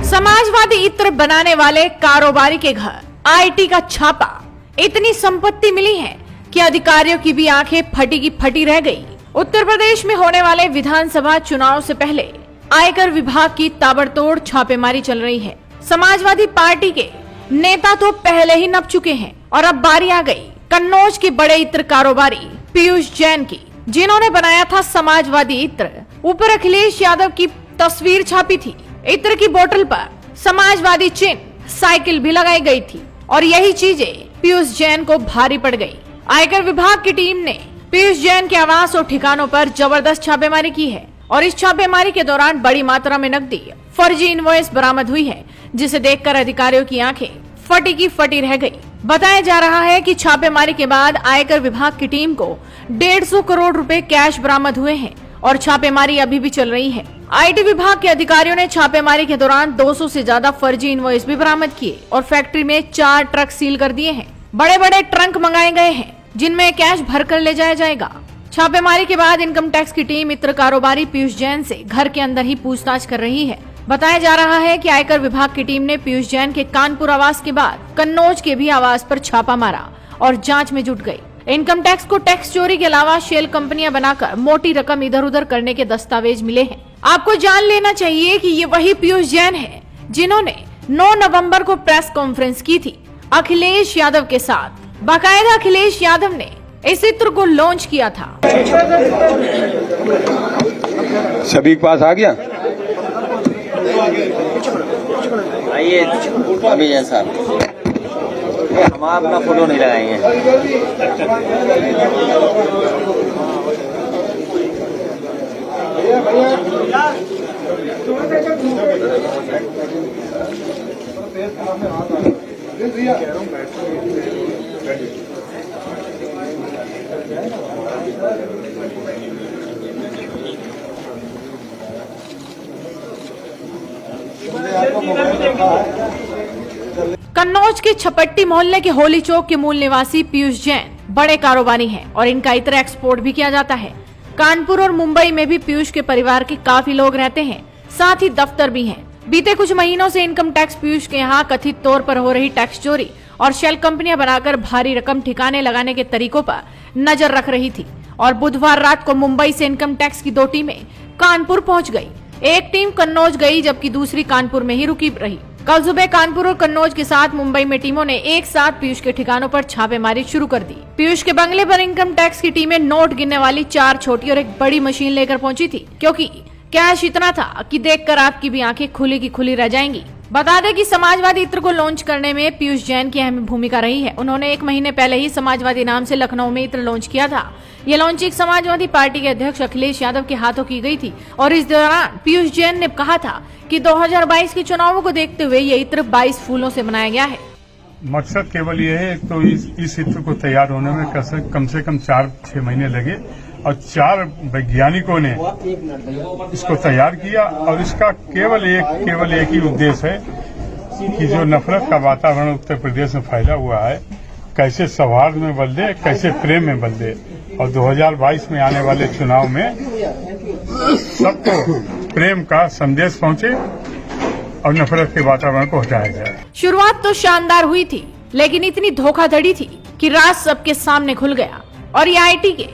समाजवादी इत्र बनाने वाले कारोबारी के घर आईटी का छापा। इतनी संपत्ति मिली है कि अधिकारियों की भी आंखें फटी की फटी रह गई। उत्तर प्रदेश में होने वाले विधानसभा चुनाव से पहले आयकर विभाग की ताबड़तोड़ छापेमारी चल रही है। समाजवादी पार्टी के नेता तो पहले ही नप चुके हैं और अब बारी आ गई कन्नौज के बड़े इत्र कारोबारी पीयूष जैन की, जिन्होंने बनाया था समाजवादी इत्र। ऊपर अखिलेश यादव की तस्वीर छापी थी। इत्र की बोतल पर समाजवादी चिन्ह, साइकिल भी लगाई गई थी और यही चीजें पीयूष जैन को भारी पड़ गई। आयकर विभाग की टीम ने पीयूष जैन के आवास और ठिकानों पर जबरदस्त छापेमारी की है और इस छापेमारी के दौरान बड़ी मात्रा में नकदी, फर्जी इनवॉइस बरामद हुई है, जिसे देखकर अधिकारियों की आंखें फटी की फटी रह गई। बताया जा रहा है कि छापेमारी के बाद आयकर विभाग की टीम को 150 करोड़ रुपए कैश बरामद हुए हैं और छापेमारी अभी भी चल रही है। आईटी विभाग के अधिकारियों ने छापेमारी के दौरान 200 से ज्यादा फर्जी इनवॉइस भी बरामद किए और फैक्ट्री में 4 ट्रक सील कर दिए हैं। बड़े बड़े ट्रंक मंगाए गए हैं जिनमें कैश भरकर ले जाया जाएगा। छापेमारी के बाद इनकम टैक्स की टीम इत्र कारोबारी पीयूष जैन से घर के अंदर ही पूछताछ कर रही है। बताया जा रहा है कि आयकर विभाग की टीम ने पीयूष जैन के कानपुर आवास के बाद कन्नौज के भी आवास पर छापा मारा और जांच में जुट गई। इनकम टैक्स को टैक्स चोरी के अलावा शेल कंपनियां बनाकर मोटी रकम इधर उधर करने के दस्तावेज मिले हैं। आपको जान लेना चाहिए कि ये वही पीयूष जैन है जिन्होंने 9 नवंबर को प्रेस कॉन्फ्रेंस की थी अखिलेश यादव के साथ। बाकायदा अखिलेश यादव ने इस इत्र को लॉन्च किया था। सभी के पास आ गया। आइए अभी जैसा हम अपना फोटो नहीं लगाएंगे। कन्नौज के छपट्टी मोहल्ले के होली चौक के मूल निवासी पीयूष जैन बड़े कारोबारी हैं और इनका इत्र एक्सपोर्ट भी किया जाता है। कानपुर और मुंबई में भी पीयूष के परिवार के काफी लोग रहते हैं, साथ ही दफ्तर भी हैं। बीते कुछ महीनों से इनकम टैक्स पीयूष के यहाँ कथित तौर पर हो रही टैक्स चोरी और शेल कंपनियां बनाकर भारी रकम ठिकाने लगाने के तरीकों पर नजर रख रही थी और बुधवार रात को मुंबई से इनकम टैक्स की 2 टीमें कानपुर पहुंच गई। एक टीम कन्नौज गई जबकि दूसरी कानपुर में ही रुकी रही। कल सुबह कानपुर और कन्नौज के साथ मुंबई में टीमों ने एक साथ पीयूष के ठिकानों पर छापेमारी शुरू कर दी। पीयूष के बंगले पर इनकम टैक्स की टीमें नोट गिनने वाली 4 छोटी और एक बड़ी मशीन लेकर पहुंची थी, क्योंकि कैश इतना था कि देखकर आपकी भी आंखें खुली की खुली रह जाएंगी। बता दें कि समाजवादी इत्र को लॉन्च करने में पीयूष जैन की अहम भूमिका रही है। उन्होंने 1 महीने पहले ही समाजवादी नाम से लखनऊ में इत्र लॉन्च किया था। ये लॉन्चिंग समाजवादी पार्टी के अध्यक्ष अखिलेश यादव के हाथों की गई थी और इस दौरान पीयूष जैन ने कहा था कि 2022 के चुनावों को देखते हुए ये इत्र 22 फूलों से बनाया गया है। मकसद केवल ये है, एक तो इस इत्र को तैयार होने में कम से कम 4-6 महीने लगे और 4 वैज्ञानिकों ने इसको तैयार किया और इसका केवल एक ही उद्देश्य है कि जो नफरत का वातावरण उत्तर प्रदेश में फैला हुआ है कैसे सौहार्द में बदल दे, कैसे प्रेम में बदल दे और 2022 में आने वाले चुनाव में सबको प्रेम का संदेश पहुंचे और नफरत के वातावरण को हटाया जाए। शुरुआत तो शानदार हुई थी, लेकिन इतनी धोखाधड़ी थी कि राज सबके सामने खुल गया और ये आईटी के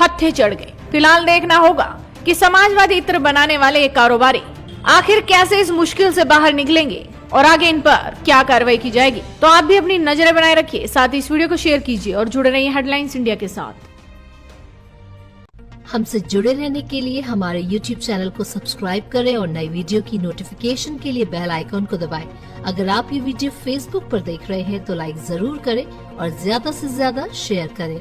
हत्थे चढ़ गए। फिलहाल देखना होगा कि समाजवादी इत्र बनाने वाले ये कारोबारी आखिर कैसे इस मुश्किल से बाहर निकलेंगे और आगे इन पर क्या कार्रवाई की जाएगी। तो आप भी अपनी नजरें बनाए रखिए, साथ ही इस वीडियो को शेयर कीजिए और जुड़े रहिए हेडलाइंस इंडिया के साथ। हमसे जुड़े रहने के लिए हमारे YouTube चैनल को सब्सक्राइब करें और नई वीडियो की नोटिफिकेशन के लिए बेल आइकॉन को दबाएं। अगर आप ये वीडियो Facebook पर देख रहे हैं तो लाइक जरूर करें और ज्यादा से ज्यादा शेयर करें।